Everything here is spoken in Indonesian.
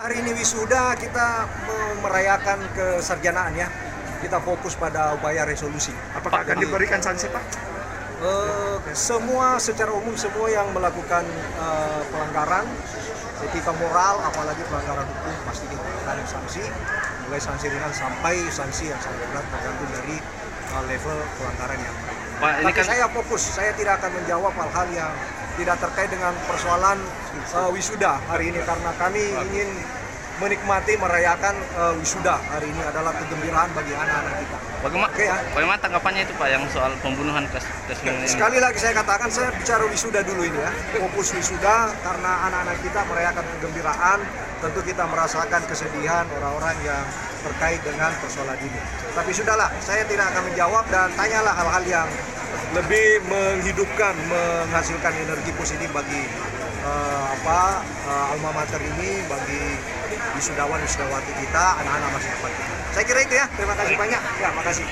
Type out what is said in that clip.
Hari ini wisuda kita merayakan kesarjanaan ya. Kita fokus pada upaya resolusi. Apakah akan diberikan sanksi, Pak? Semua secara umum semua yang melakukan pelanggaran etika moral, apalagi pelanggaran hukum pasti dikenakan sanksi, mulai sanksi ringan sampai sanksi yang sangat berat tergantung dari level pelanggaran yang. Pak, ini Tapi kan saya fokus, saya tidak akan menjawab hal-hal yang tidak terkait dengan persoalan wisuda hari ini karena kami ingin menikmati merayakan wisuda hari ini adalah kegembiraan bagi anak-anak kita. bagaimana tanggapannya itu, Pak, yang soal pembunuhan ini? Sekali lagi saya katakan, saya bicara wisuda dulu ini ya. Fokus wisuda karena anak-anak kita merayakan kegembiraan. Tentu kita merasakan kesedihan orang-orang yang terkait dengan persoalan ini. Tapi sudahlah, saya tidak akan menjawab dan tanyalah hal-hal yang lebih menghidupkan, menghasilkan energi positif bagi alma mater ini, bagi wisudawan wisudawati kita, anak-anak masa depan kita. Saya kira itu ya. Terima kasih banyak. Ya, makasih.